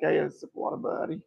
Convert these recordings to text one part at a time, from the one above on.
Yeah, yeah, sip a water, buddy.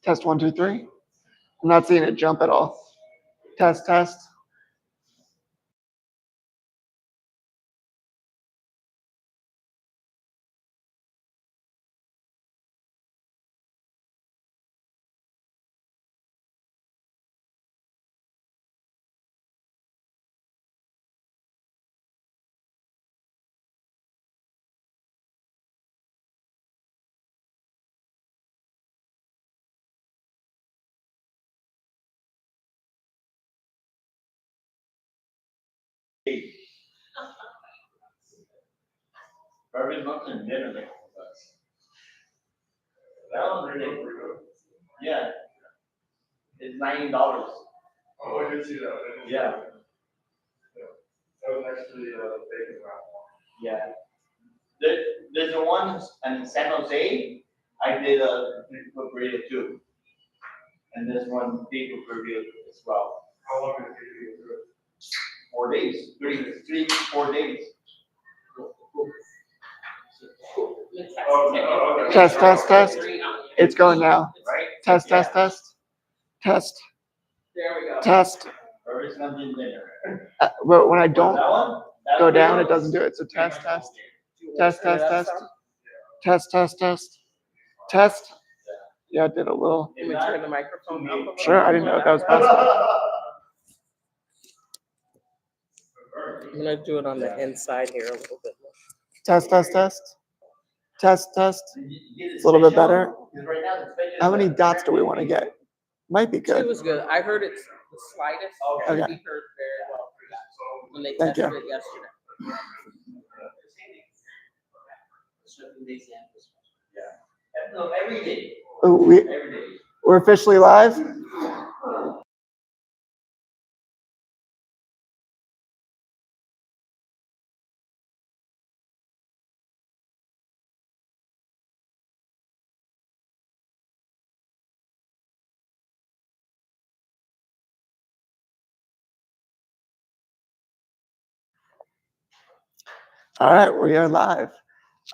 Test 1, 2, 3. I'm not seeing it jump at all. Test, test. Every month in dinner they call us. That one's really good. Yeah. It's $90. Oh, I did see that. Yeah. That was next to the bacon wrap. Yeah. There's the one in San Jose, I did a burrito too. And this one big burrito as well. How long did it take you to do it? 4 days, 4 days. Oh, okay. Test, test, test. It's going now. Right? Test, Yeah. test, test. Test, There we go. test. Every Sunday dinner. But when I don't That one? go down, it doesn't do it. So test, test. Test, test, test. Test, test, test. Test. Yeah, I did a little. Can we turn the microphone up a little? Sure, I didn't know if that was possible. I'm gonna do it on the inside here a little bit. Test, test, test. Test, test. It's a little bit better. How many dots do we want to get? Might be Two good. was good. I heard it's the slightest. Okay. We heard very well. when they Thank tested you. it yesterday. No, every day, Oh, every day. we're officially live. All right, we are live.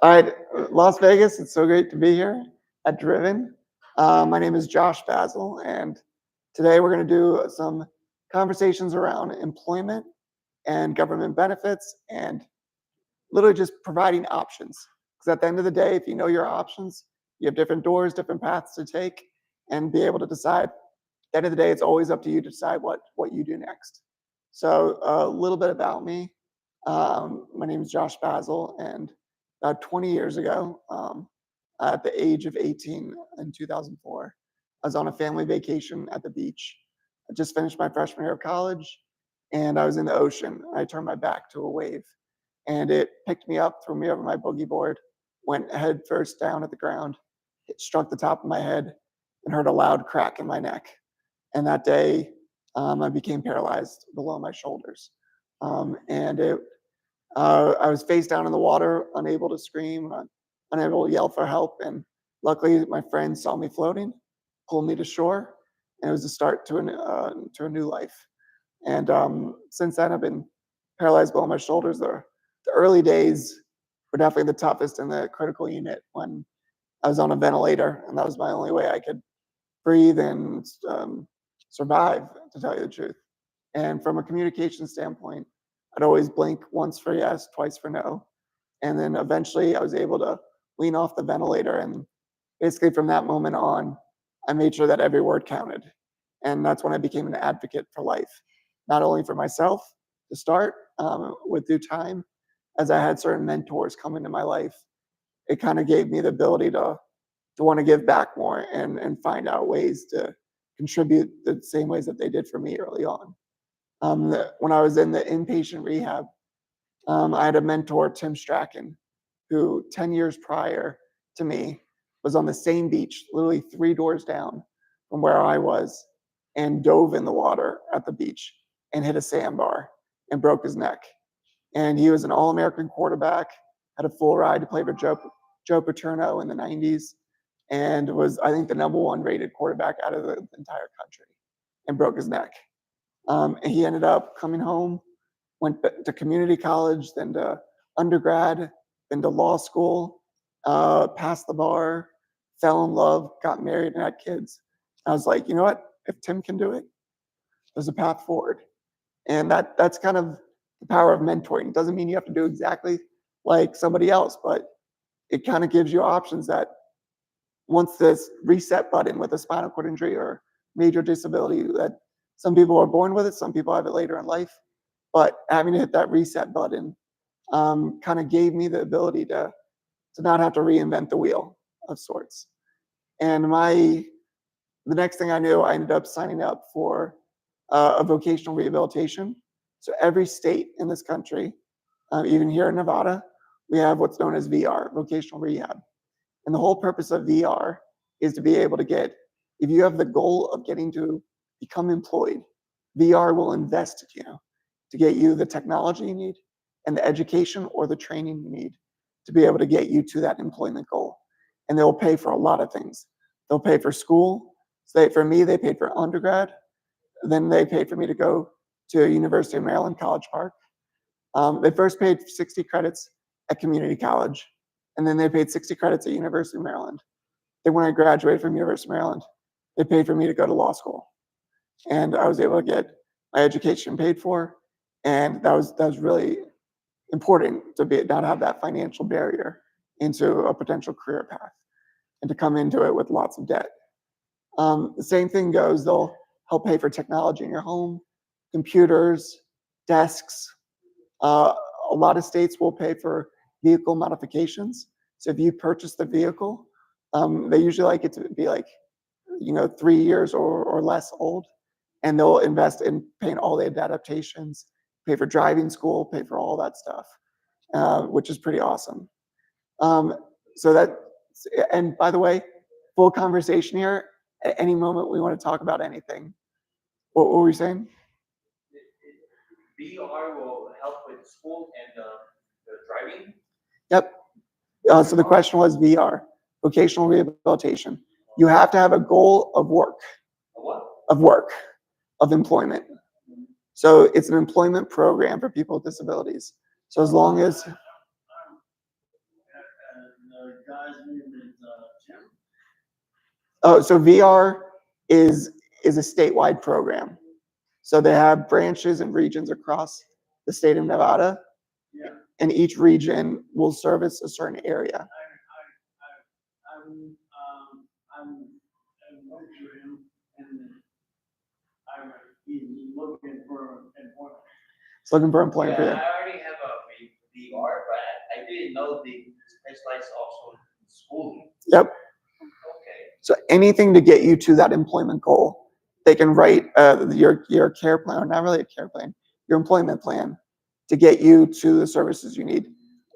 All right, Las Vegas, it's so great to be here at Driven. My name is Josh Basile, and today we're going to do some conversations around employment and government benefits and literally just providing options. Because at the end of the day, if you know your options, you have different doors, different paths to take, and be able to decide. At the end of the day, it's always up to you to decide what you do next. So a little bit about me. My name is Josh Basile, and about 20 years ago, at the age of 18 in 2004, I was on a family vacation at the beach. I just finished my freshman year of college, and I was in the ocean. I turned my back to a wave, and it picked me up, threw me over my boogie board, went head first down at the ground, it struck the top of my head, and heard a loud crack in my neck. And that day, I became paralyzed below my shoulders. And I was face down in the water, unable to scream, unable to yell for help. And luckily, my friends saw me floating, pulled me to shore, and it was the start to a new life. And since then, I've been paralyzed below my shoulders. The early days were definitely the toughest in the critical unit when I was on a ventilator, and that was my only way I could breathe and survive, to tell you the truth. And from a communication standpoint, I'd always blink once for yes, twice for no. And then eventually I was able to lean off the ventilator. And basically from that moment on, I made sure that every word counted. And that's when I became an advocate for life, not only for myself to start with due time, as I had certain mentors come into my life. It kind of gave me the ability to want to give back more and find out ways to contribute the same ways that they did for me early on. When I was in the inpatient rehab, I had a mentor, Tim Strachan, who 10 years prior to me was on the same beach, literally 3 doors down from where I was, and dove in the water at the beach and hit a sandbar and broke his neck. And he was an All-American quarterback, had a full ride to play for Joe Paterno in the 90s, and was, I think, the #1 rated quarterback out of the entire country, and broke his neck. And he ended up coming home, went to community college, then to undergrad, then to law school, passed the bar, fell in love, got married, and had kids. I was like, you know what? If Tim can do it, there's a path forward. And that's kind of the power of mentoring. It doesn't mean you have to do exactly like somebody else, but it kind of gives you options that once this reset button with a spinal cord injury or major disability, that some people are born with it, some people have it later in life, but having to hit that reset button kind of gave me the ability to not have to reinvent the wheel of sorts. And the next thing I knew, I ended up signing up for a vocational rehabilitation. So every state in this country, even here in Nevada, we have what's known as VR, vocational rehab. And the whole purpose of VR is to be able to get, if you have the goal of getting to become employed, VR will invest in you to get you the technology you need and the education or the training you need to be able to get you to that employment goal. And they'll pay for a lot of things. They'll pay for school. So for me, they paid for undergrad. Then they paid for me to go to University of Maryland, College Park. They first paid 60 credits at community college, and then they paid 60 credits at University of Maryland. Then when I graduated from University of Maryland, they paid for me to go to law school. And I was able to get my education paid for, and that was really important to not have that financial barrier into a potential career path and to come into it with lots of debt. The same thing goes, they'll help pay for technology in your home, computers, desks. A lot of states will pay for vehicle modifications. So if you purchase the vehicle, they usually like it to be like, 3 years or less old, and they'll invest in paying all the adaptations, pay for driving school, pay for all that stuff, which is pretty awesome. So that, and by the way, full conversation here. At any moment we want to talk about anything. What were we saying? VR will help with school and the driving. Yep. So the question was VR, vocational rehabilitation. You have to have a goal of work, What? of employment. So it's an employment program for people with disabilities. So as long as, The guy's name is, Jim. oh, so VR is a statewide program. So they have branches and regions across the state of Nevada, Yeah. and each region will service a certain area. I'm with him, and he's looking for employment. It's looking for employment for Yeah, you. I already have a VR, but I didn't know they specialize also in schooling. Yep. Okay. So anything to get you to that employment goal, they can write your care plan, or not really a care plan, your employment plan, to get you to the services you need.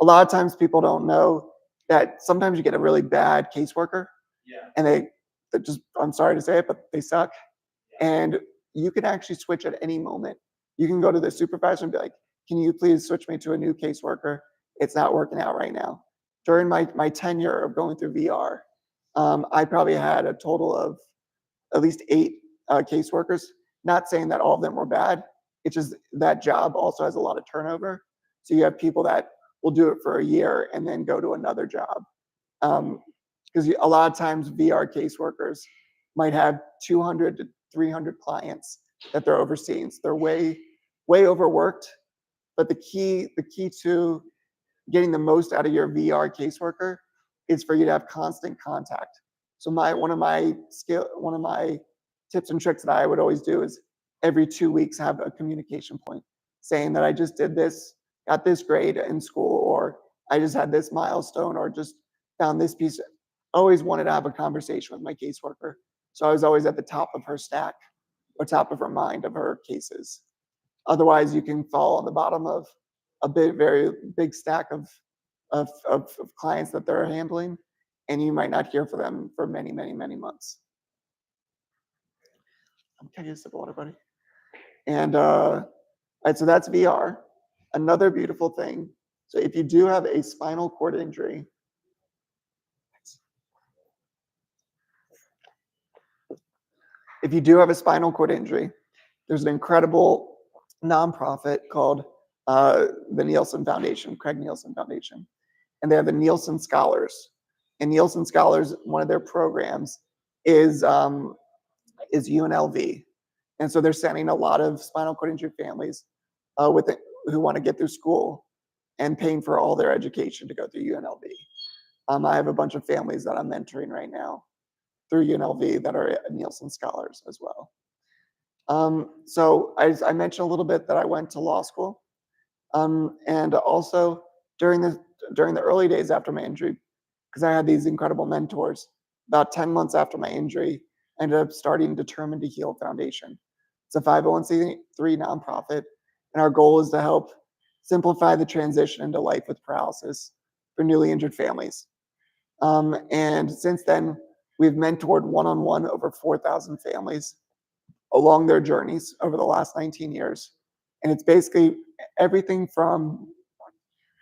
A lot of times people don't know that sometimes you get a really bad caseworker, Yeah. and they're just, I'm sorry to say it, but they suck. And you can actually switch at any moment. You can go to the supervisor and be like, can you please switch me to a new caseworker? It's not working out right now. During my tenure of going through VR, I probably had a total of at least 8 caseworkers. Not saying that all of them were bad. It's just that job also has a lot of turnover. So you have people that will do it for a year and then go to another job. Because a lot of times VR caseworkers might have 200 to 300 clients that they're overseeing. So they're way overworked. But the key to getting the most out of your VR caseworker is for you to have constant contact. So one of my tips and tricks that I would always do is every 2 weeks have a communication point saying that I just did this, got this grade in school, or I just had this milestone, or just found this piece. Always wanted to have a conversation with my caseworker. So I was always at the top of her stack, or top of her mind of her cases. Otherwise, you can fall on the bottom of a very big stack of clients that they're handling, and you might not hear from them for many months. I'm taking a sip of water, buddy. And all right, so that's VR. Another beautiful thing. So if you do have a spinal cord injury, there's an incredible nonprofit called the Nielsen Foundation, Craig Nielsen Foundation, and they have the Nielsen Scholars. And Nielsen Scholars, one of their programs is UNLV, and so they're sending a lot of spinal cord injury families who want to get through school and paying for all their education to go through UNLV. I have a bunch of families that I'm mentoring right now through UNLV that are Nielsen Scholars as well. So I mentioned a little bit that I went to law school, and also during the early days after my injury, because I had these incredible mentors. About 10 months after my injury, I ended up starting Determined to Heal Foundation. It's a 501c3 nonprofit, and our goal is to help simplify the transition into life with paralysis for newly injured families. And since then, we've mentored one-on-one over 4,000 families along their journeys over the last 19 years. And it's basically everything from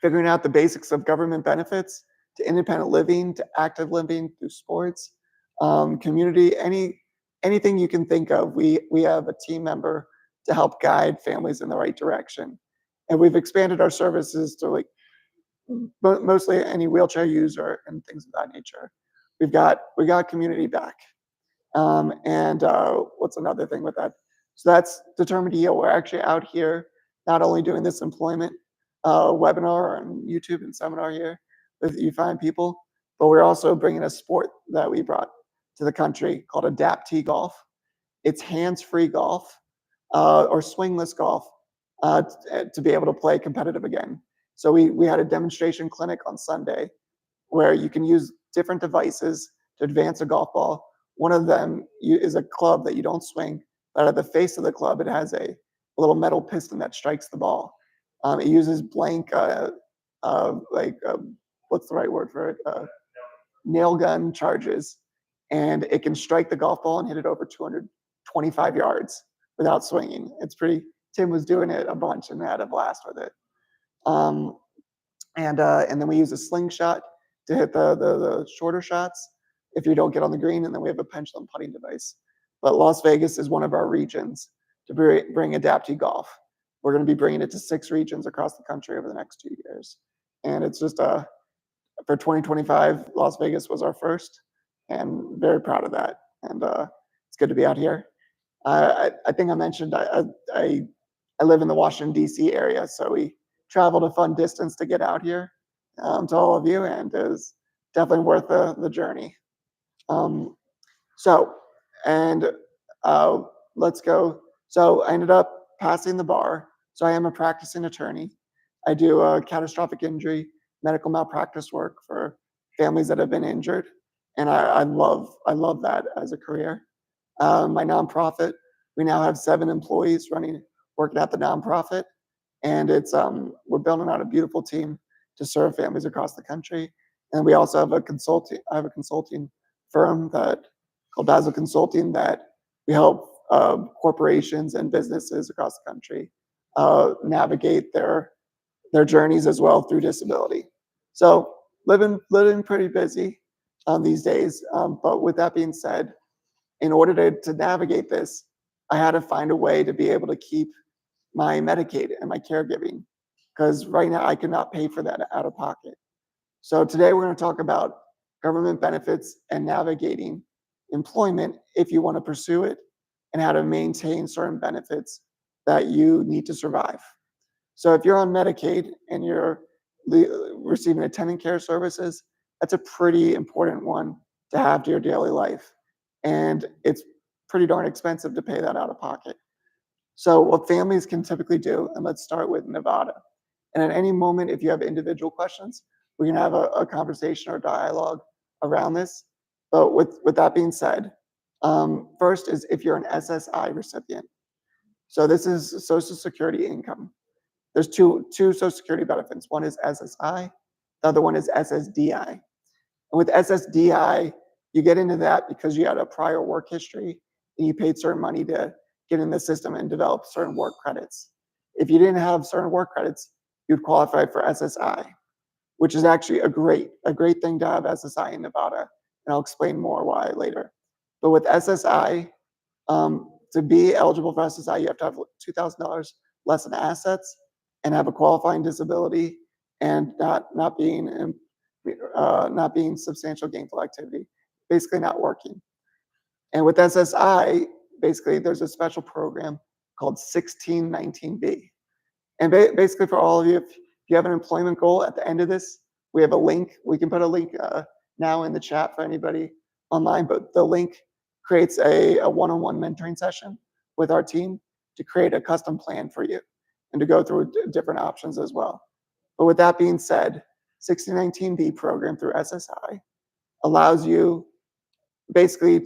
figuring out the basics of government benefits to independent living to active living through sports, community, anything you can think of. We have a team member to help guide families in the right direction. And we've expanded our services to like mostly any wheelchair user and things of that nature. We got community back. And what's another thing with that? So that's Determined to Heal. We're actually out here not only doing this employment webinar on YouTube and seminar here with you fine people, but we're also bringing a sport that we brought to the country called adaptee golf. It's hands-free golf or swingless golf to be able to play competitive again. So we had a demonstration clinic on Sunday where you can use different devices to advance a golf ball. One of them is a club that you don't swing, but at the face of the club, it has a little metal piston that strikes the ball. It uses blank, like, what's the right word for it? Nail gun charges, and it can strike the golf ball and hit it over 225 yards without swinging. It's pretty. Tim was doing it a bunch and had a blast with it. Um, and then we use a slingshot to hit the shorter shots if you don't get on the green, and then we have a pendulum putting device. But Las Vegas is one of our regions to bring adaptee golf. We're going to be bringing it to 6 regions across the country over the next 2 years, and it's just for 2025, Las Vegas was our first, and very proud of that. And it's good to be out here. I think I mentioned I live in the Washington D.C. area, so we traveled a fun distance to get out here to all of you, and it was definitely worth the journey. Um, so, and let's go. So I ended up passing the bar. So I am a practicing attorney. I do catastrophic injury, medical malpractice work for families that have been injured, and I love that as a career. My nonprofit, we now have 7 employees working at the nonprofit, and it's we're building out a beautiful team to serve families across the country. And we also have I have a consulting firm called Basile Consulting that we help corporations and businesses across the country navigate their journeys as well through disability. So living pretty busy these days. But with that being said, in order to navigate this, I had to find a way to be able to keep my Medicaid and my caregiving, because right now I cannot pay for that out of pocket. So today we're going to talk about government benefits and navigating employment if you want to pursue it, and how to maintain certain benefits that you need to survive. So if you're on Medicaid and you're receiving attendant care services, that's a pretty important one to have to your daily life. And it's pretty darn expensive to pay that out of pocket. So what families can typically do, and let's start with Nevada. And at any moment, if you have individual questions, we can have a conversation or dialogue around this. But with that being said, first is if you're an SSI recipient. So this is Social Security income. There's two Social Security benefits. One is SSI, the other one is SSDI. And with SSDI, you get into that because you had a prior work history and you paid certain money to get in the system and develop certain work credits. If you didn't have certain work credits, you'd qualify for SSI, which is actually a great thing to have SSI in Nevada. And I'll explain more why later. But with SSI, to be eligible for SSI, you have to have $2,000 less in assets and have a qualifying disability and not being substantial gainful activity, basically not working. And with SSI, basically there's a special program called 1619B. And basically for all of you, if you have an employment goal at the end of this, we have a link. We can put a link now in the chat for anybody online, but the link creates a one-on-one mentoring session with our team to create a custom plan for you and to go through different options as well. But with that being said, 1619B program through SSI allows you basically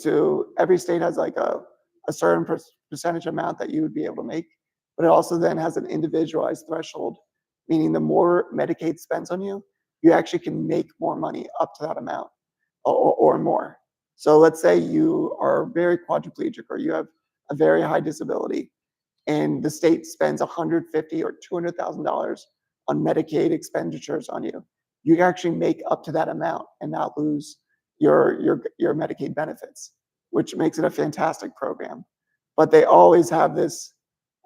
every state has like a certain percentage amount that you would be able to make, but it also then has an individualized threshold, meaning the more Medicaid spends on you, you actually can make more money up to that amount or more. So let's say you are very quadriplegic or you have a very high disability and the state spends $150,000 or $200,000 on Medicaid expenditures on you. You can actually make up to that amount and not lose your Medicaid benefits, which makes it a fantastic program. But they always have this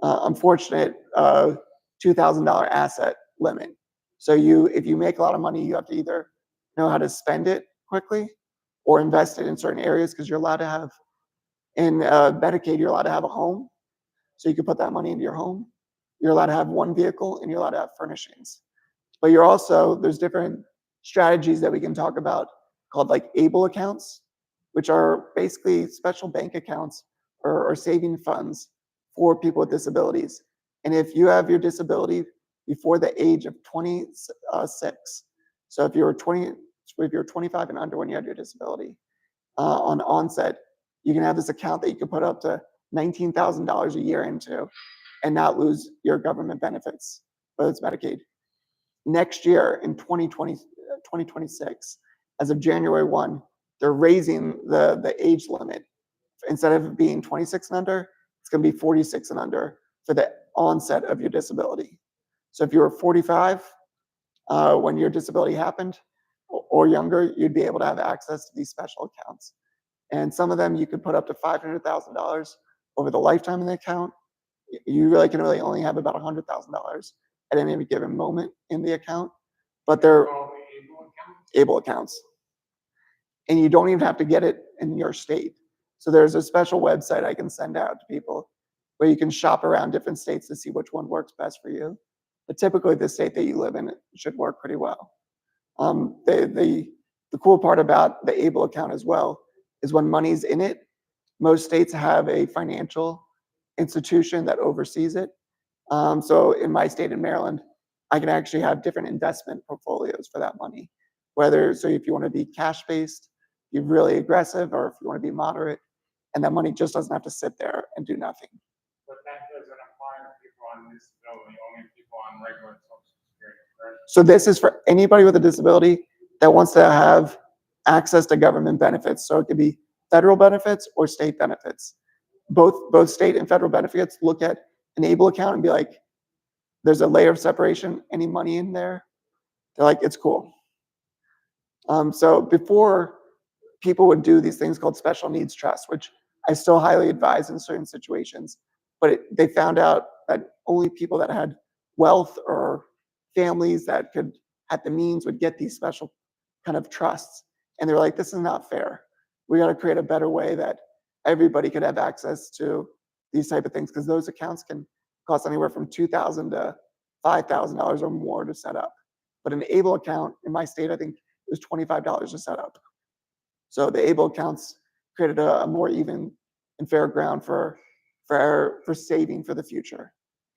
unfortunate $2,000 asset limit. So if you make a lot of money, you have to either know how to spend it quickly or invest it in certain areas, because you're allowed to have, in Medicaid, you're allowed to have a home. So you can put that money into your home. You're allowed to have one vehicle and you're allowed to have furnishings. But there's different strategies that we can talk about called like ABLE accounts, which are basically special bank accounts or saving funds for people with disabilities. And if you have your disability before the age of 26, so if you're 25 and under when you had your disability on onset, you can have this account that you can put up to $19,000 a year into, and not lose your government benefits, whether it's Medicaid. Next year in 2026, as of January 1, they're raising the age limit. Instead of it being 26 and under, it's going to be 46 and under for the onset of your disability. So if you were 45 when your disability happened or younger, you'd be able to have access to these special accounts. And some of them you could put up to $500,000 over the lifetime of the account. You really can only have about $100,000 at any given moment in the account, but they're able accounts. And you don't even have to get it in your state. So there's a special website I can send out to people where you can shop around different states to see which one works best for you. But typically the state that you live in should work pretty well. The cool part about the ABLE account as well is when money's in it, most states have a financial institution that oversees it. So in my state in Maryland, I can actually have different investment portfolios for that money. So if you want to be cash-based, you're really aggressive, or if you want to be moderate, and that money just doesn't have to sit there and do nothing. But that doesn't apply to people on disability, only people on regular social security, correct? So this is for anybody with a disability that wants to have access to government benefits. So it could be federal benefits or state benefits. Both state and federal benefits look at an ABLE account and be like, there's a layer of separation, any money in there, they're like, it's cool. So before, people would do these things called special needs trusts, which I still highly advise in certain situations. But they found out that only people that had wealth or families that had the means would get these special kind of trusts. And they're like, this is not fair. We got to create a better way that everybody could have access to these type of things, because those accounts can cost anywhere from $2,000 to $5,000 or more to set up. But an ABLE account in my state, I think it was $25 to set up. So the ABLE accounts created a more even and fair ground for saving for the future.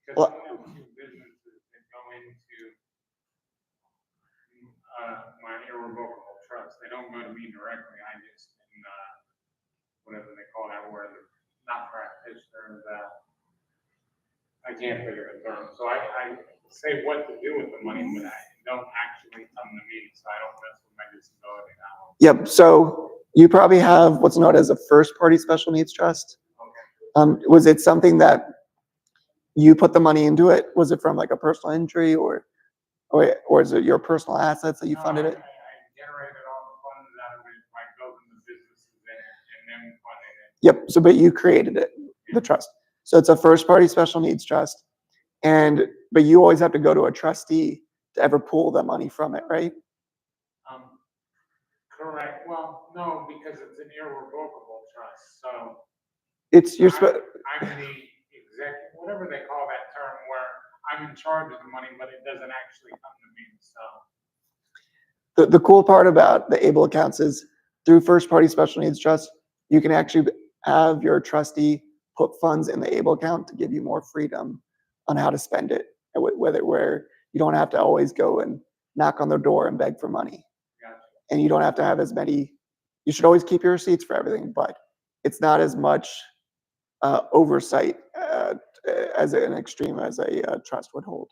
Because I have two businesses that go into my irrevocable trust. They don't go to me directly. I just, whatever they call that word, not practitioners. I can't figure the term. So I say what to do with the money, but I don't actually come to me, so I don't mess with my disability now. Yep. So you probably have what's known as a first-party special needs trust. Okay. Was it something that you put the money into it? Was it from like a personal injury, or is it your personal assets that you funded it? I generated all the funds out of it by building the businesses in it and then funding it. Yep. So, but you created it, the trust. So it's a first-party special needs trust, but you always have to go to a trustee to ever pull the money from it, right? Correct. Well, no, because it's an irrevocable trust. So It's I'm the executive, whatever they call that term, where I'm in charge of the money, but it doesn't actually come to me. So the cool part about the ABLE accounts is through first-party special needs trust, you can actually have your trustee put funds in the ABLE account to give you more freedom on how to spend it, where you don't have to always go and knock on their door and beg for money. gotcha. And you don't have to have as many. You should always keep your receipts for everything, but it's not as much oversight as an extreme as a trust would hold.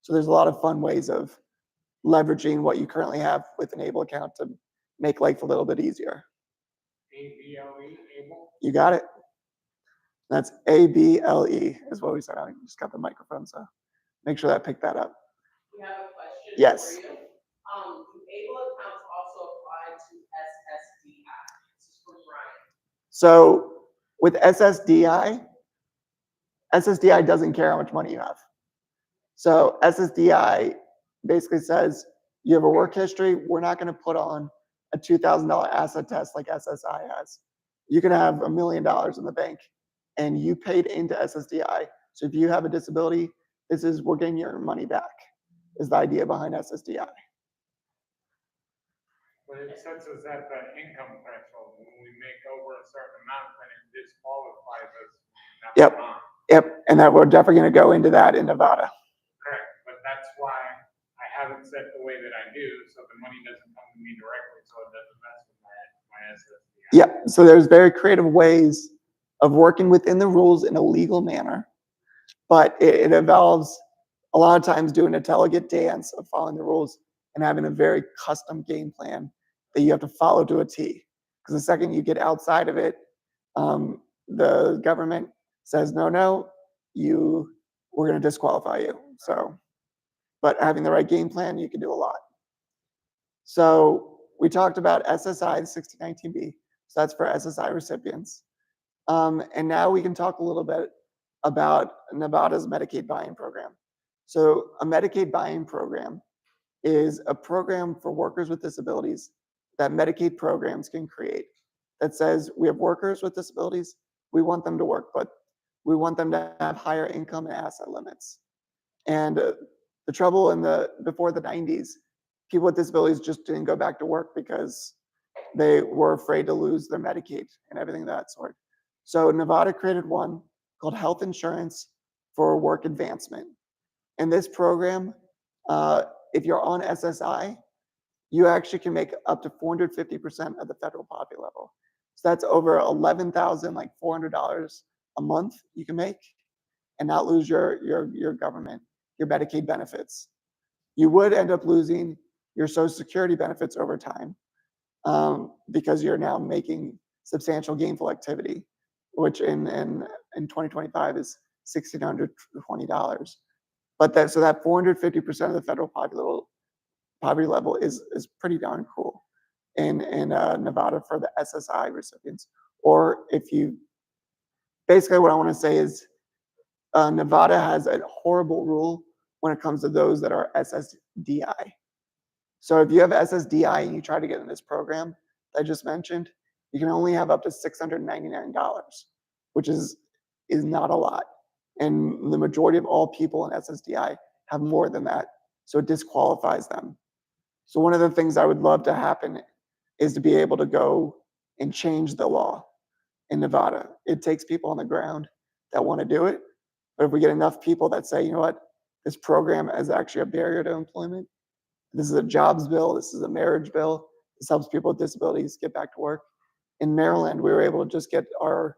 So there's a lot of fun ways of leveraging what you currently have with an ABLE account to make life a little bit easier. ABLE, able? You got it. That's ABLE is what we said. I just got the microphone, so make sure that picked that up. We have a question. Yes. For you. Do ABLE accounts also apply to SSDI? This is from Brian. So with SSDI doesn't care how much money you have. So SSDI basically says you have a work history. We're not going to put on a $2,000 asset test like SSI has. You can have $1 million in the bank, and you paid into SSDI. So if you have a disability, we're getting your money back. Is the idea behind SSDI. But it sets us at the income threshold. When we make over a certain amount, then it disqualifies us. Yep. Yep. And that we're definitely going to go into that in Nevada. Correct. But that's why I haven't set the way that I do, so the money doesn't come to me directly, so it doesn't mess with my SSDI. Yep. So there's very creative ways of working within the rules in a legal manner, but it involves a lot of times doing a delegate dance of following the rules and having a very custom game plan that you have to follow to a T. Because the second you get outside of it, the government says, no, we're going to disqualify you. So, but having the right game plan, you can do a lot. So we talked about SSI 1619B. So that's for SSI recipients. And now we can talk a little bit about Nevada's Medicaid buy-in program. So a Medicaid buy-in program is a program for workers with disabilities that Medicaid programs can create that says we have workers with disabilities, we want them to work, but we want them to have higher income and asset limits. And the trouble before the 90s, people with disabilities just didn't go back to work because they were afraid to lose their Medicaid and everything of that sort. So Nevada created one called Health Insurance for Work Advancement. In this program, if you're on SSI, you actually can make up to 450% of the federal poverty level. So that's over $11,400 a month you can make and not lose your government, your Medicaid benefits. You would end up losing your Social Security benefits over time because you're now making substantial gainful activity, which in 2025 is $1,620. But that 450% of the federal poverty level is pretty darn cool in Nevada for the SSI recipients. Or if you, basically what I want to say is Nevada has a horrible rule when it comes to those that are SSDI. So if you have SSDI and you try to get in this program that I just mentioned, you can only have up to $699, which is not a lot. And the majority of all people in SSDI have more than that, so it disqualifies them. So one of the things I would love to happen is to be able to go and change the law in Nevada. It takes people on the ground that want to do it, but if we get enough people that say, you know what, this program is actually a barrier to employment, this is a jobs bill, this is a marriage bill, this helps people with disabilities get back to work. In Maryland, we were able to just get our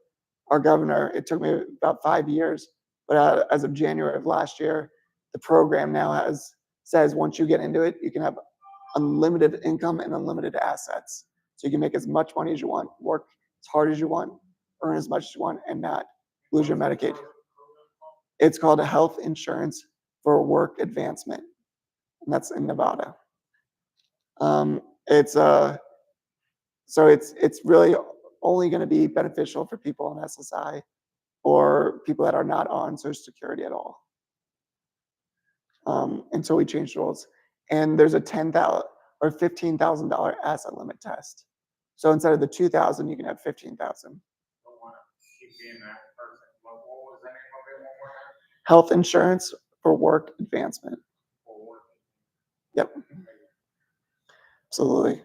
governor, it took me about 5 years, but as of January of last year, the program now says once you get into it, you can have unlimited income and unlimited assets. So you can make as much money as you want, work as hard as you want, earn as much as you want, and not lose your Medicaid. It's called a Health Insurance for Work Advancement, and that's in Nevada. So it's really only going to be beneficial for people on SSI or people that are not on Social Security at all. Until we change the rules. And there's a $10,000 or $15,000 asset limit test. So instead of the 2,000, you can have 15,000. Don't want to keep being that person. What was the name of it one more time? Health Insurance for Work Advancement. For work. Yep. Absolutely.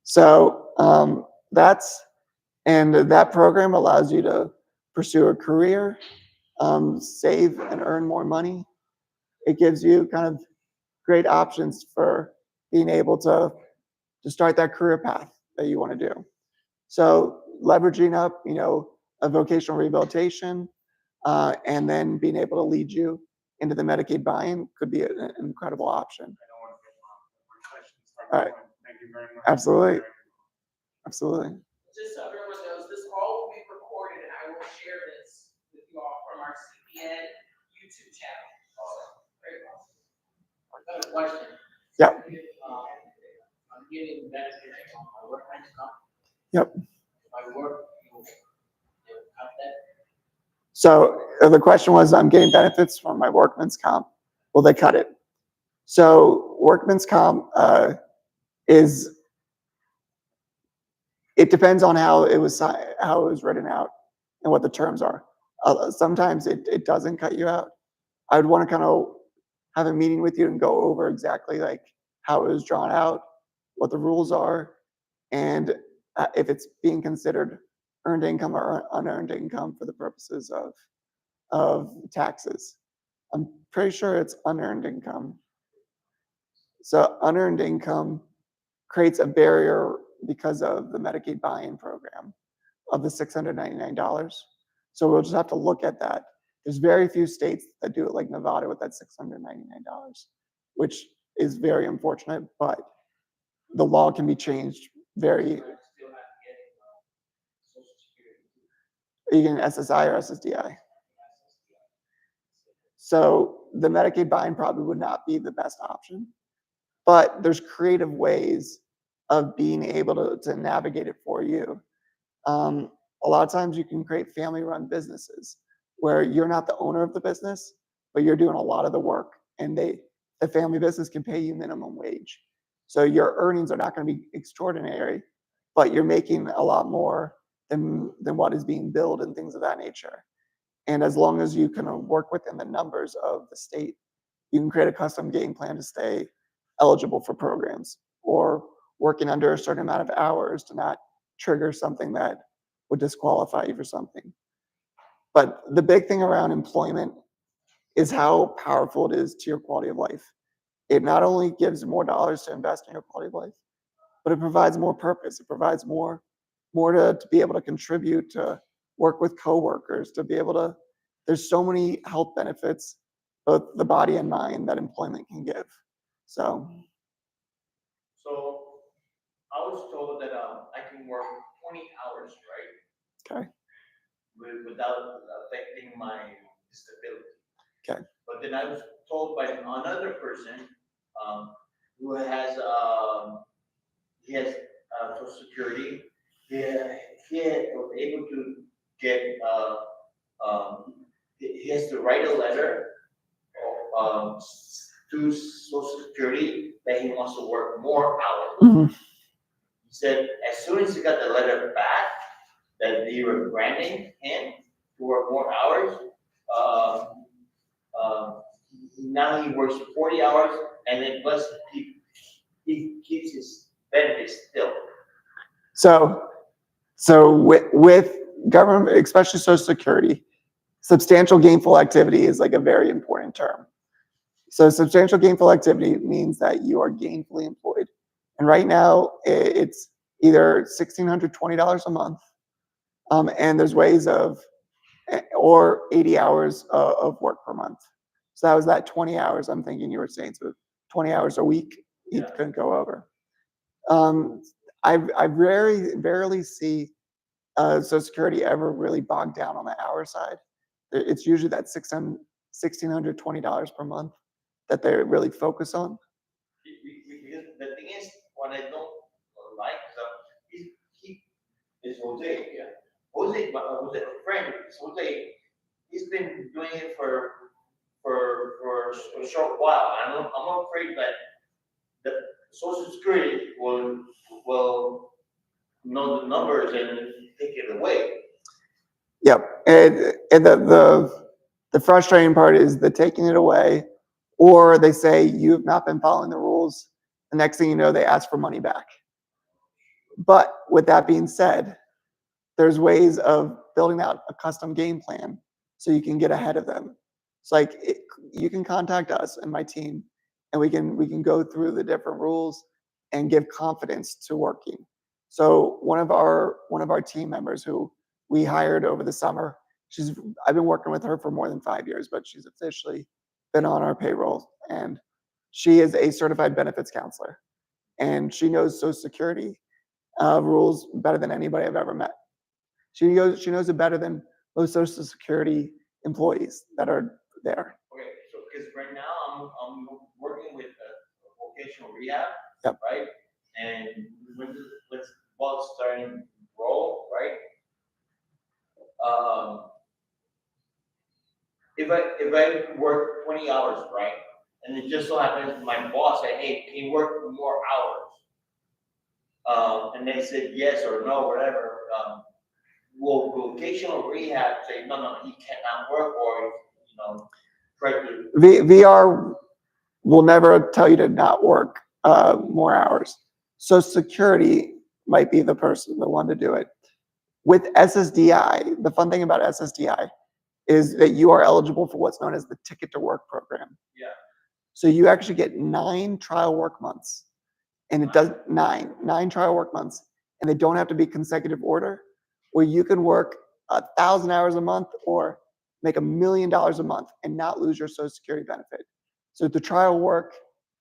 So that program allows you to pursue a career, save and earn more money. It gives you kind of great options for being able to start that career path that you want to do. So leveraging up, a vocational rehabilitation, and then being able to lead you into the Medicaid buy-in could be an incredible option. I don't want to get more questions. All right. Thank you very much. Absolutely. Absolutely. Just so everyone knows, this all will be recorded and I will share this with you all from our CPN YouTube channel. Very awesome. I've got a question. Yeah. I'm getting benefits on my workman's comp. Yep. If I work, you cut that? So the question was, I'm getting benefits from my workman's comp. Will they cut it? So workman's comp it depends on how it was written out and what the terms are. Sometimes it doesn't cut you out. I would want to kind of have a meeting with you and go over exactly like how it was drawn out, what the rules are, and if it's being considered earned income or unearned income for the purposes of taxes. I'm pretty sure it's unearned income. So unearned income creates a barrier because of the Medicaid buy-in program of the $699. So we'll just have to look at that There's very few states that do it like Nevada with that $699, which is very unfortunate, but the law can be changed very, Still have to get, Social Security. you can SSI or SSDI. So the Medicaid buy-in probably would not be the best option, but there's creative ways of being able to navigate it for you. A lot of times you can create family-run businesses where you're not the owner of the business, but you're doing a lot of the work, and the family business can pay you minimum wage. So your earnings are not going to be extraordinary, but you're making a lot more than what is being billed and things of that nature. And as long as you can work within the numbers of the state, you can create a custom game plan to stay eligible for programs, or working under a certain amount of hours to not trigger something that would disqualify you for something. But the big thing around employment is how powerful it is to your quality of life. It not only gives more dollars to invest in your quality of life, but it provides more purpose. It provides more to be able to contribute, to work with coworkers, to be able to, there's so many health benefits, both the body and mind, that employment can give. So, So I was told that I can work 20 hours, right? okay, Without affecting my disability. okay. But then I was told by another person who he has Social Security. He was able to get he has to write a letter to Social Security that he wants to work more hours. Mhm. He said as soon as he got the letter back that they were granting him to work more hours, now he works 40 hours, and then plus he keeps his benefits still. So with government, especially Social Security, substantial gainful activity is like a very important term. So substantial gainful activity means that you are gainfully employed. And right now it's either $1,620 a month, and there's ways of, or 80 hours of work per month. So that was that 20 hours I'm thinking you were saying. So 20 hours a week, you Yeah. couldn't go over. I rarely see Social Security ever really bogged down on the hour side. It's usually that $1,620 per month that they really focus on. Because the thing is, what I don't like is he is Jose. Yeah. Jose, but Jose, a friend, Jose, he's been doing it for a short while. I'm afraid that the Social Security will know the numbers and take it away. Yep, and the frustrating part is the taking it away, or they say you have not been following the rules. The next thing you know, they ask for money back. But with that being said, there's ways of building out a custom game plan so you can get ahead of them. It's like you can contact us and my team, and we can go through the different rules and give confidence to working. So one of our team members who we hired over the summer, I've been working with her for more than 5 years, but she's officially been on our payroll, and she is a certified benefits counselor, and she knows Social Security rules better than anybody I've ever met. She knows it better than most Social Security employees that are there. Okay, so because right now I'm working with vocational rehab, Yep. right? And when let's ball starting to roll, right? If I work 20 hours, right, and it just so happens my boss said, hey, can you work more hours? And they said yes or no, whatever. Will vocational rehab say no, he cannot work, or try to VR will never tell you to not work more hours. So security might be the one to do it. With SSDI, the fun thing about SSDI is that you are eligible for what's known as the Ticket to Work program. Yeah. So you actually get 9 trial work months, and it does nine trial work months, and they don't have to be consecutive order, where you can work 1,000 hours a month or make $1 million a month and not lose your Social Security benefit. So the trial work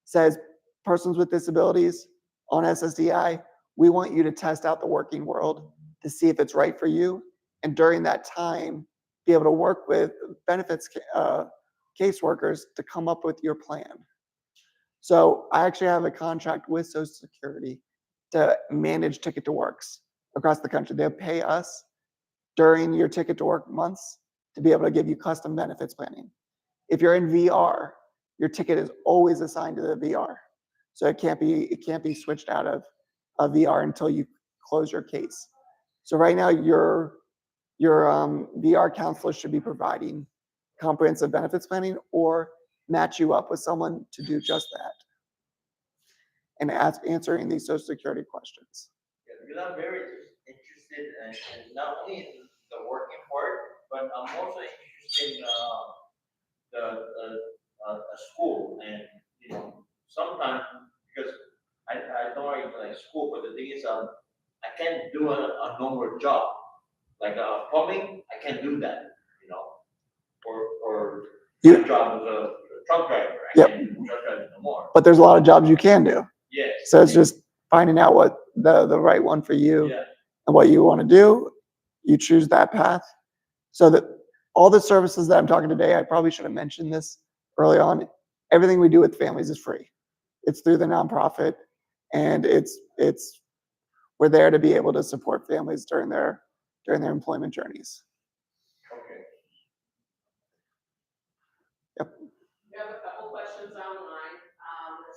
says persons with disabilities on SSDI, we want you to test out the working world to see if it's right for you. And during that time, be able to work with benefits caseworkers to come up with your plan. So I actually have a contract with Social Security to manage Ticket to Works across the country. They'll pay us during your Ticket to Work months to be able to give you custom benefits planning. If you're in VR, your ticket is always assigned to the VR. So it can't be switched out of VR until you close your case. So right now, your VR counselor should be providing comprehensive benefits planning or match you up with someone to do just that and answering these Social Security questions. Yeah, because I'm very interested in not only in the working part, but I'm also interested in the school and, you know, sometimes, because I don't like school, but the thing is, I can't do a normal job, like plumbing, I can't do that, you know, or You- my job as a truck driver, I Yep. can't do truck driving no more. But there's a lot of jobs you can do. Yes. So it's just finding out what the right one for you Yeah, and what you want to do. You choose that path. So that all the services that I'm talking today, I probably should have mentioned this early on. Everything we do with families is free. It's through the nonprofit, and we're there to be able to support families during their employment journeys. okay. We have a couple questions online.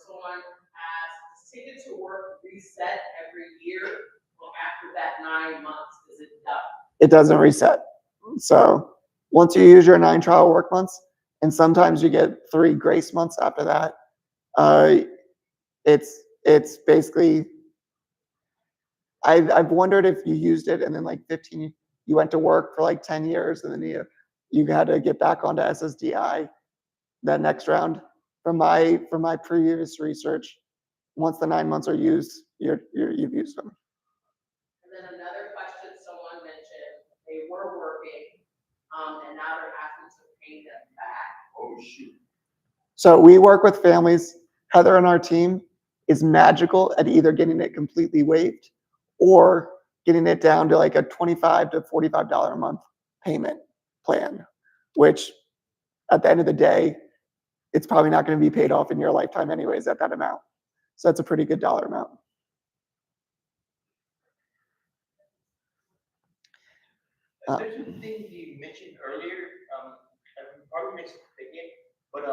Someone asked, does Ticket to Work reset every year or after that 9 months is it done? It doesn't reset. So once you use your 9 trial work months, and sometimes you get 3 grace months after that, it's basically, I've wondered if you used it and then like 15, you went to work for like 10 years and then you had to get back onto SSDI that next round. From my previous research, once the 9 months are used, you've used them. And then another question someone mentioned, they were working, and now they're having to pay them back. Oh, shoot. So we work with families. Heather and our team is magical at either getting it completely waived or getting it down to like a $25 to $45 a month payment plan, which at the end of the day, it's probably not going to be paid off in your lifetime anyways at that amount. So that's a pretty good dollar amount. There's some things you mentioned earlier, I probably mistaken, but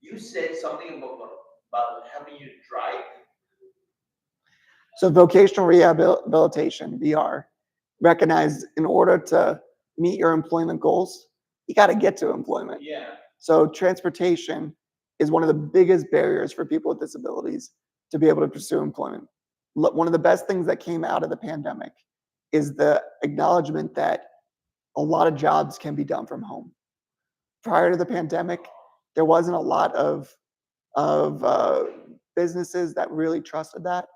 you said something about having you drive. So vocational rehabilitation, VR, recognized in order to meet your employment goals, you got to get to employment. Yeah. So transportation is one of the biggest barriers for people with disabilities to be able to pursue employment. One of the best things that came out of the pandemic is the acknowledgement that a lot of jobs can be done from home. Prior to the pandemic, there wasn't a lot of businesses that really trusted that.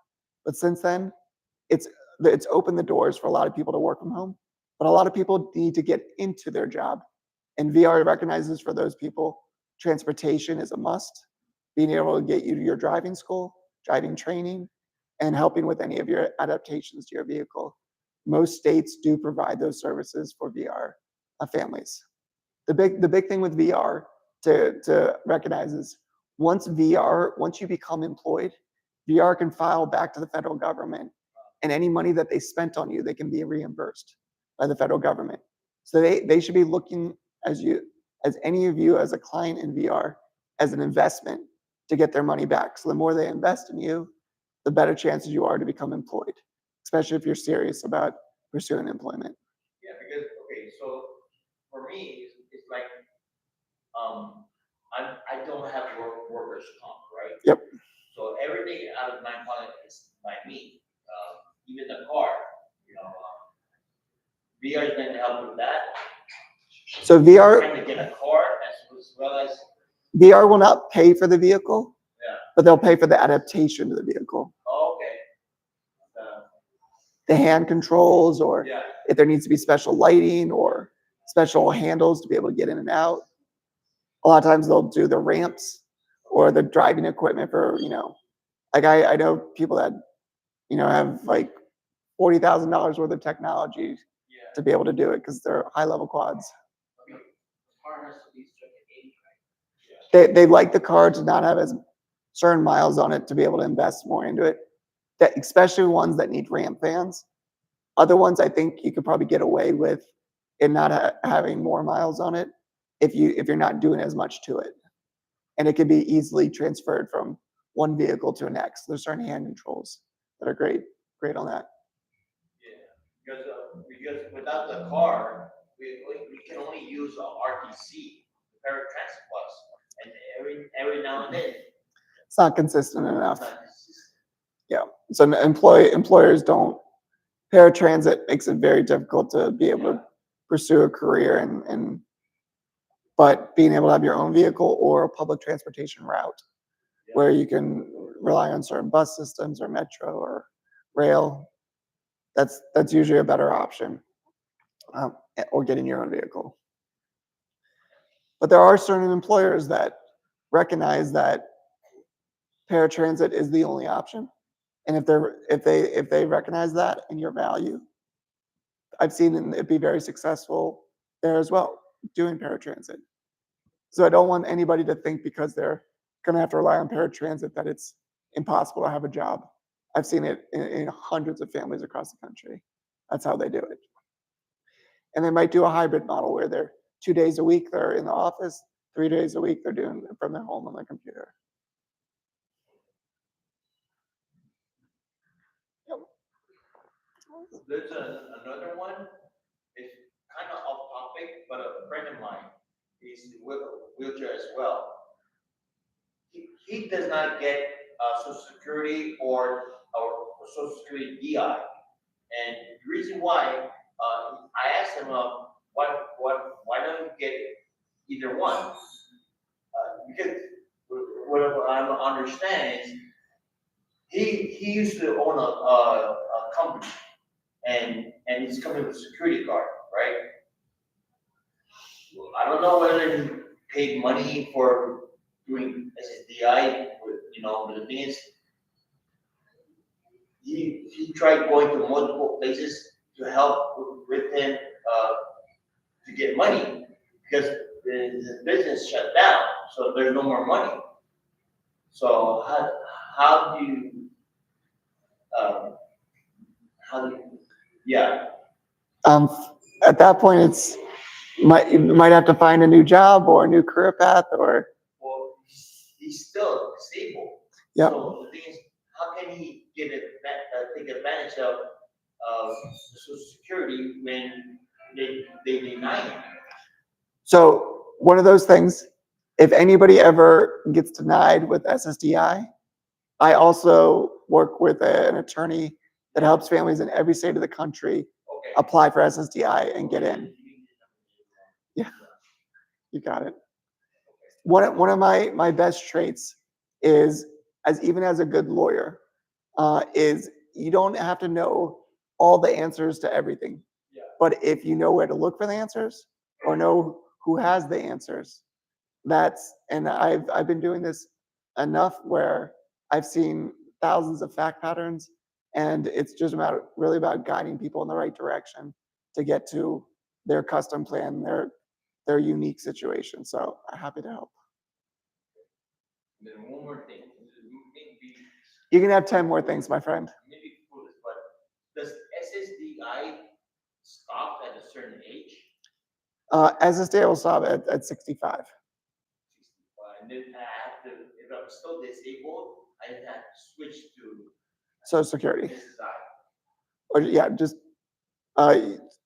But since then, it's opened the doors for a lot of people to work from home. But a lot of people need to get into their job. And VR recognizes for those people, transportation is a must. Being able to get you to your driving school, driving training, and helping with any of your adaptations to your vehicle. Most states do provide those services for VR families. The big thing with VR to recognize is once you become employed, VR can file back to the federal government, and any money that they spent on you, they can be reimbursed by the federal government. So they should be looking as any of you as a client in VR as an investment to get their money back. So the more they invest in you, the better chances you are to become employed, especially if you're serious about pursuing employment. Yeah, because, okay, so for me, it's like, I don't have workers' comp, right? Yep. So everything out of my pocket is by me, even the car, you know, VR is going to help with that. So Trying to get a car as well as, VR will not pay for the vehicle, yeah, but they'll pay for the adaptation to the vehicle. oh, okay. The hand controls, or Yeah, if there needs to be special lighting or special handles to be able to get in and out. A lot of times they'll do the ramps or the driving equipment for, like I know people that, have like $40,000 worth of technology Yeah. to be able to do it because they're high level quads. Car has to be certain age, right? They like the car to not have as certain miles on it to be able to invest more into it. That especially ones that need ramp vans. Other ones, I think you could probably get away with it not having more miles on it if you're not doing as much to it, and it can be easily transferred from one vehicle to the next. There's certain hand controls that are great on that. Yeah, because without the car, we can only use a RTC, paratransit bus, and every now and then. It's not consistent It's enough. not consistent. Yeah. So employers don't. Paratransit makes it very difficult to be able to pursue a career but being able to have your own vehicle or a public transportation route where you can rely on certain bus systems or metro or rail, that's usually a better option, or getting your own vehicle. But there are certain employers that recognize that paratransit is the only option, and if they recognize that in your value, I've seen it be very successful there as well, doing paratransit. So I don't want anybody to think because they're going to have to rely on paratransit that it's impossible to have a job. I've seen it in hundreds of families across the country. That's how they do it. And they might do a hybrid model where they're 2 days a week they're in the office, 3 days a week they're doing it from their home on their computer. Yep. There's another one, it's kind of off topic, but a friend of mine, he's with a wheelchair as well. He does not get Social Security or Social Security DI. And the reason why, I asked him, why don't you get either one? Because what I understand is he used to own a company, and he's coming with a security guard, right? I don't know whether he paid money for doing SSDI, but the thing is, he tried going to multiple places to help with him to get money because the business shut down, so there's no more money. So how do you um, yeah. At that point, you might have to find a new job or a new career path or. Well, he's still disabled. Yep. So the thing is, how can he take advantage of Social Security when they deny him? So one of those things, if anybody ever gets denied with SSDI, I also work with an attorney that helps families in every state of the country Okay. apply for SSDI and get in. Yeah, you got it. One of my best traits is, even as a good lawyer, is you don't have to know all the answers to everything. Yeah. But if you know where to look for the answers or know who has the answers, and I've been doing this enough where I've seen thousands of fact patterns, and it's just really about guiding people in the right direction to get to their custom plan, their unique situation. So I'm happy to help. Then one more thing, maybe You can have 10 more things, my friend. maybe foolish, but does SSDI stop at a certain age? SSDI will stop at 65. 65, and then I have to, if I'm still disabled, I have to switch to Social Security. SSI. Or yeah, just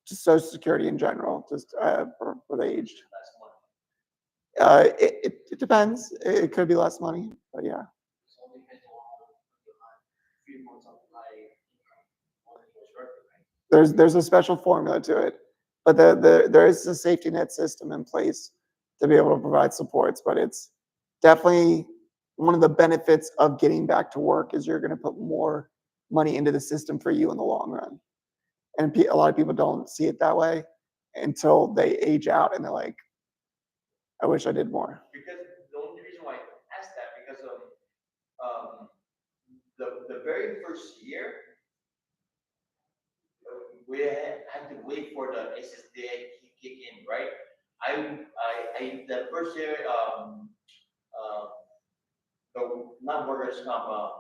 Social Security in general, just for the aged. Last month. It depends. It could be less money, but yeah. So it depends on 3 months of life, only was working, right? There's a special formula to it, but there is a safety net system in place to be able to provide supports. But it's definitely one of the benefits of getting back to work is you're going to put more money into the system for you in the long run. And a lot of people don't see it that way. until they age out and they're like, I wish I did more. Because the only reason why I asked that, because the very first year, we had to wait for the SSDI to kick in, right? The first year, not workers' comp,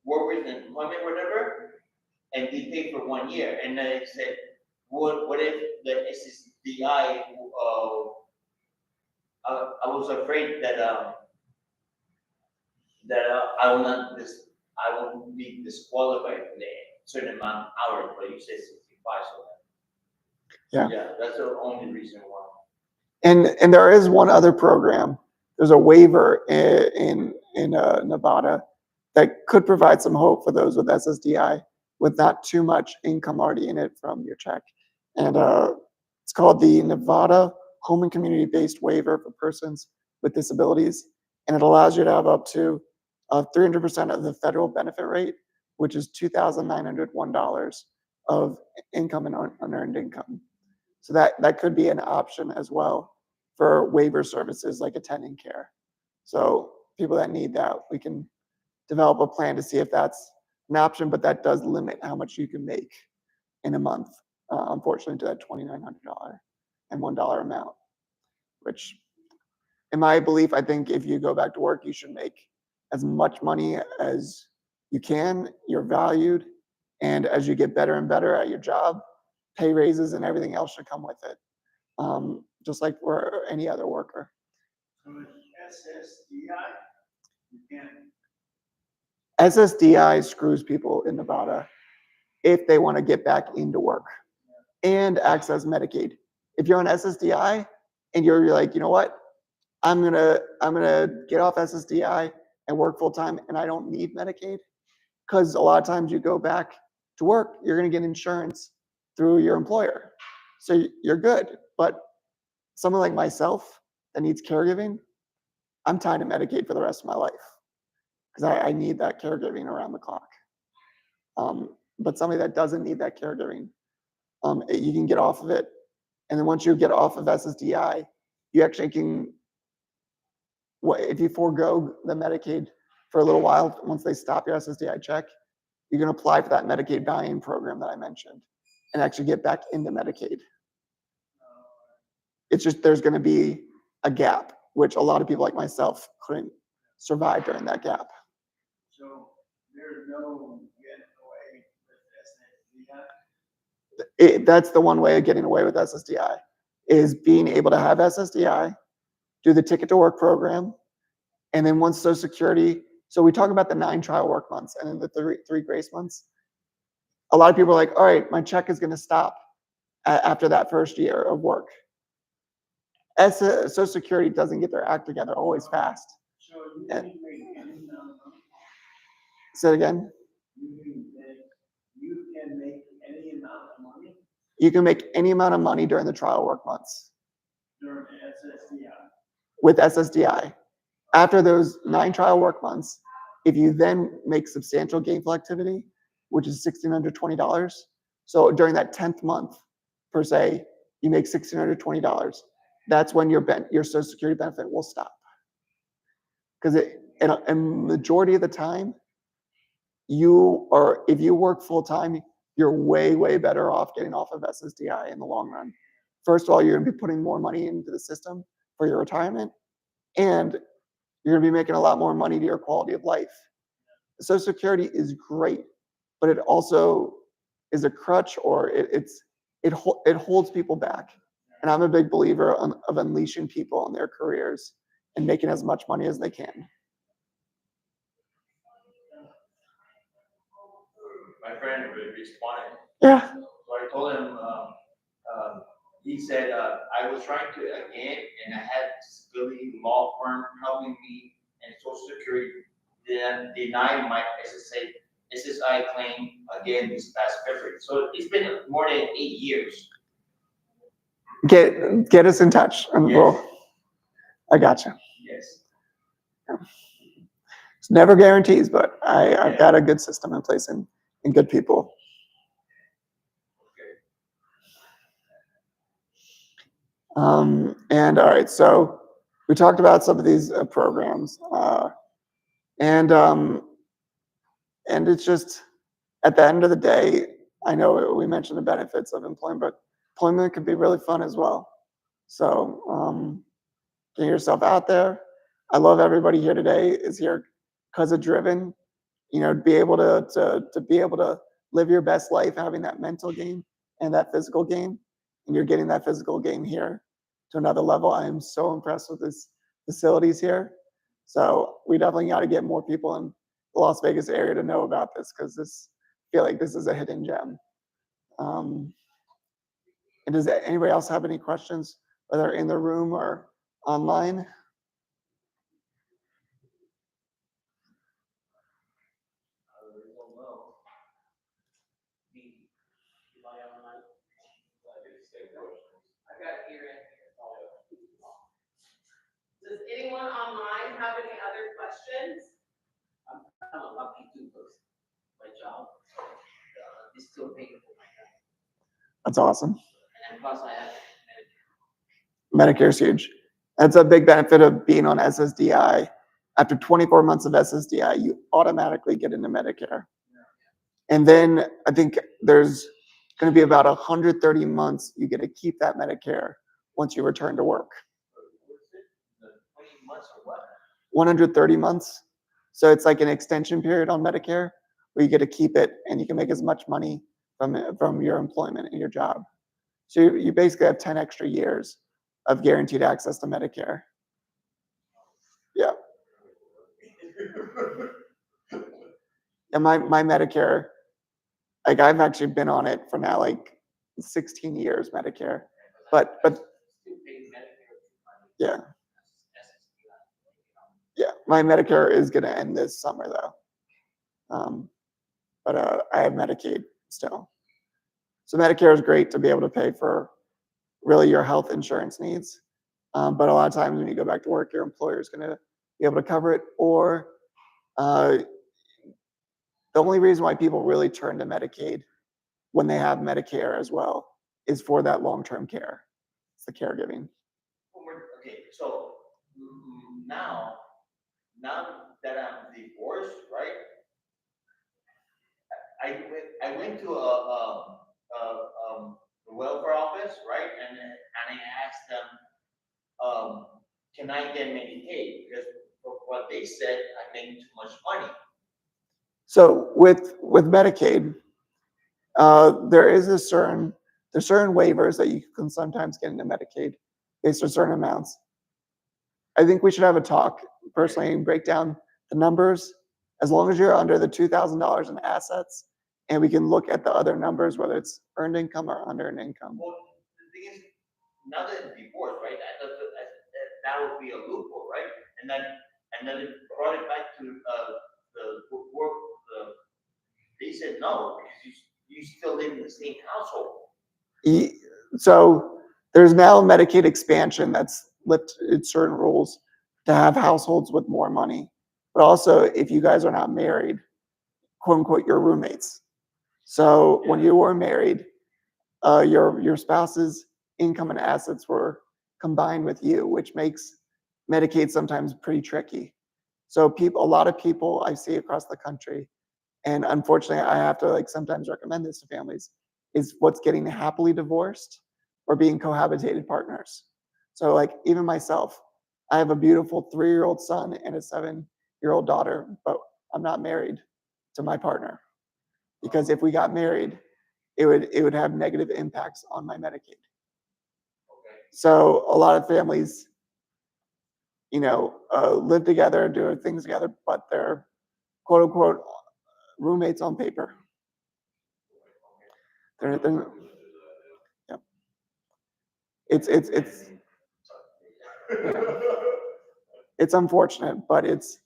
workers and employment, whatever, and they paid for 1 year, and then it said, what if the SSDI, I was afraid that, I will be disqualified for the certain amount of hours, but you said 65, so. Yeah. Yeah, that's the only reason why. And there is one other program. There's a waiver in Nevada that could provide some hope for those with SSDI with not too much income already in it from your check. And it's called the Nevada Home and Community-Based Waiver for Persons with Disabilities. And it allows you to have up to 300% of the federal benefit rate, which is $2,901 of income and unearned income. So that could be an option as well for waiver services like attending care. So people that need that, we can develop a plan to see if that's an option, but that does limit how much you can make in a month, unfortunately, to that $2,900 and $1 amount, which in my belief, I think if you go back to work, you should make as much money as you can. You're valued. And as you get better and better at your job, pay raises and everything else should come with it. Just like for any other worker. So it's SSDI, you can't. SSDI screws people in Nevada if they want to get back into work and access Medicaid. If you're on SSDI and you're like, you know what, I'm gonna get off SSDI and work full time, and I don't need Medicaid, because a lot of times you go back to work, you're gonna get insurance through your employer, so you're good. But someone like myself that needs caregiving, I'm tied to Medicaid for the rest of my life because I need that caregiving around the clock. But somebody that doesn't need that caregiving, you can get off of it. And then once you get off of SSDI, you actually can, if you forego the Medicaid for a little while, once they stop your SSDI check, you can apply for that Medicaid buy-in program that I mentioned and actually get back into Medicaid. It's just there's going to be a gap, which a lot of people like myself couldn't survive during that gap. So there's no getting away with SSDI? That's the one way of getting away with SSDI, is being able to have SSDI, do the ticket to work program, and then once Social Security, so we talk about the 9 trial work months and then the three grace months. A lot of people are like, all right, my check is going to stop after that first year of work. Social Security doesn't get their act together always fast. So you can make any amount of money? Say it again. You can make any amount of money You can make any amount of money during the trial work months during SSDI. with SSDI. After those 9 trial work months, if you then make substantial gainful activity, which is $1,620, so during that 10th month, per se, you make $1,620. That's when your Social Security benefit will stop. Because a majority of the time, if you work full time, you're way, way better off getting off of SSDI in the long run. First of all, you're going to be putting more money into the system for your retirement, and you're going to be making a lot more money to your quality of life. Social Security is great, but it also is a crutch, or it holds people back. And I'm a big believer of unleashing people on their careers and making as much money as they can. My friend responded. Yeah. So I told him, he said, I was trying to again, and I had disability law firm helping me, and Social Security then denied my SSI claim again this past February. So it's been more than 8 years. Get us in touch, and Yes. I got you. Yes. It's never guarantees, but I've got a good system in place and good people. And all right, so we talked about some of these programs, and um, and it's just at the end of the day, I know we mentioned the benefits of employment, but employment can be really fun as well. So get yourself out there. I love everybody here today is here because of Driven. You know, be able to be able to live your best life, having that mental game and that physical game, and you're getting that physical game here to another level. I am so impressed with this facilities here. So we definitely got to get more people in the Las Vegas area to know about this because this I feel like this is a hidden gem. Um, and does anybody else have any questions, whether in the room or online? I got it here. Does anyone online have any other questions? I'm kind of lucky too, because my job is still paying for my health. That's awesome. And plus I have Medicare is huge. That's a big benefit of being on SSDI. After 24 months of SSDI, you automatically get into Medicare. And then I think there's going to be about 130 months you get to keep that Medicare once you return to work. What's it? The 20 months or what? 130 months. So it's like an extension period on Medicare where you get to keep it and you can make as much money from your employment and your job. So you basically have 10 extra years of guaranteed access to Medicare. Yeah. And my Medicare, like I've actually been on it for now like 16 years, Medicare. But still paying Medicare. yeah, SSDI. yeah, my Medicare is gonna end this summer though. But I have Medicaid still. So Medicare is great to be able to pay for really your health insurance needs. But a lot of times when you go back to work, your employer is gonna be able to cover it, or uh, the only reason why people really turn to Medicaid when they have Medicare as well is for that long-term care. It's the caregiving. Okay, so now, now that I'm divorced, right? I went to the welfare office, right? And I asked them, can I get Medicaid? Because for what they said, I make too much money. So with Medicaid, there's certain waivers that you can sometimes get into Medicaid based on certain amounts. I think we should have a talk personally and break down the numbers. As long as you're under the $2,000 in assets, and we can look at the other numbers, whether it's earned income or unearned income. Well, the thing is, now that it's divorced, right? I thought that would be a loophole, right? And then it brought it back to the work. They said no because you still live in the same household. So there's now Medicaid expansion that's lifted certain rules to have households with more money. But also, if you guys are not married, quote unquote, you're roommates. So when you were married, your spouse's income and assets were combined with you, which makes Medicaid sometimes pretty tricky. So a lot of people I see across the country, and unfortunately, I have to like sometimes recommend this to families, is what's getting happily divorced or being cohabitated partners. So like even myself, I have a beautiful 3-year-old son and a 7-year-old daughter, but I'm not married to my partner because if we got married, it would have negative impacts on my Medicaid. So a lot of families, live together, do things together, but they're quote unquote roommates on paper. They're yeah. It's yeah. It's unfortunate, but it's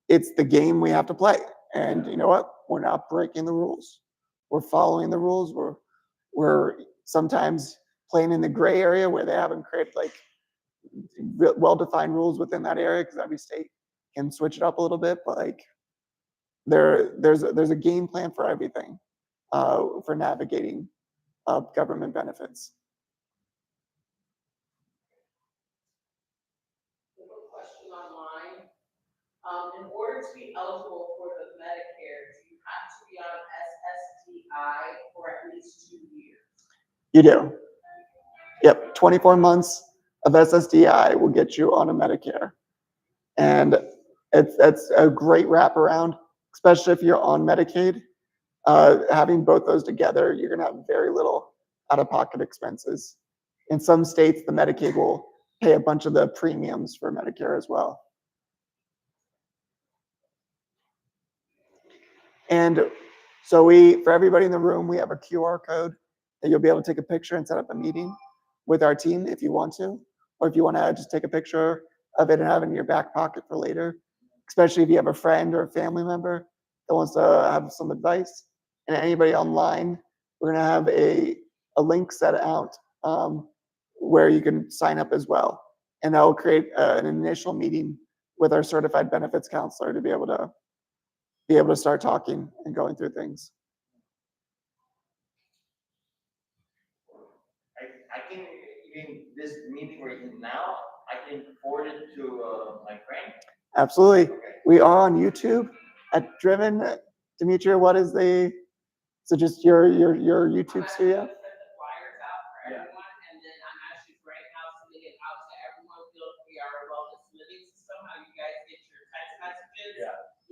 the game we have to play. And you know what? We're not breaking the rules. We're following the rules. We're sometimes playing in the gray area where they haven't created like well-defined rules within that area because every state can switch it up a little bit. But like there's a game plan for everything for navigating government benefits. online. In order to be eligible for the Medicare, you have to be on SSDI for at least 2 years. You do. Yep, 24 months of SSDI will get you on a Medicare. And it's a great wraparound, especially if you're on Medicaid. Having both those together, you're gonna have very little out-of-pocket expenses. In some states, the Medicaid will pay a bunch of the premiums for Medicare as well. And so for everybody in the room, we have a QR code that you'll be able to take a picture and set up a meeting with our team if you want to, or if you want to just take a picture of it and have it in your back pocket for later, especially if you have a friend or a family member that wants to have some advice. And anybody online, we're going to have a link set out where you can sign up as well. And that will create an initial meeting with our certified benefits counselor to be able to start talking and going through things. I can, in this meeting we're in now, I can forward it to my friend. Absolutely. Okay. We are on YouTube at Driven. Demetria, what is so just your YouTube studio? I'm actually gonna send the flyers out for everyone, and then I'm actually right now sending it out to everyone via our wellness living system, how you guys get your text messages,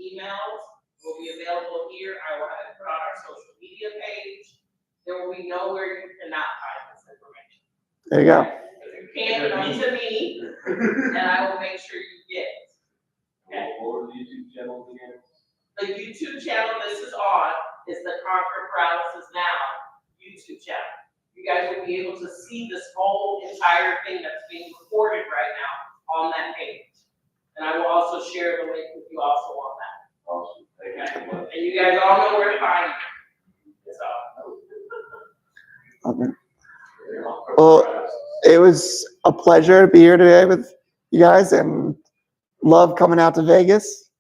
emails will be available here. I will have it put on our social media page. There will be nowhere you cannot find this information. There you go. If you can't, come to me, and I will make sure you get it. Okay. What were the YouTube channels again? The YouTube channel this is on is the Conquer Paralysis Now YouTube channel. You guys will be able to see this whole entire thing that's being recorded right now on that page. And I will also share the link with you also on that. Awesome. Thank you so much. And you guys all know where to find me. So. Okay. Well, it was a pleasure to be here today with you guys, and love coming out to Vegas.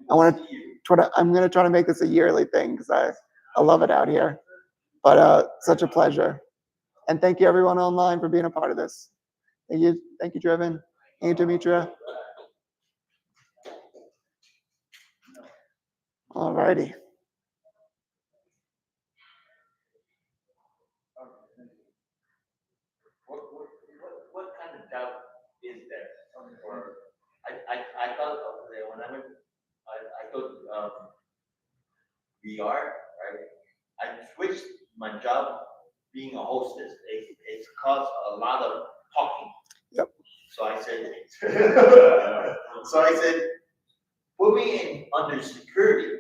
I'm going to try to make this a yearly thing because I love it out here. But such a pleasure. And thank you everyone online for being a part of this. Thank you, Driven. Thank you, Demetria. All righty. What kind of doubt is there? Or I thought when I went, I thought VR, right? I switched my job being a hostess. It's caused a lot of talking. Yep. So I said, put me in under security.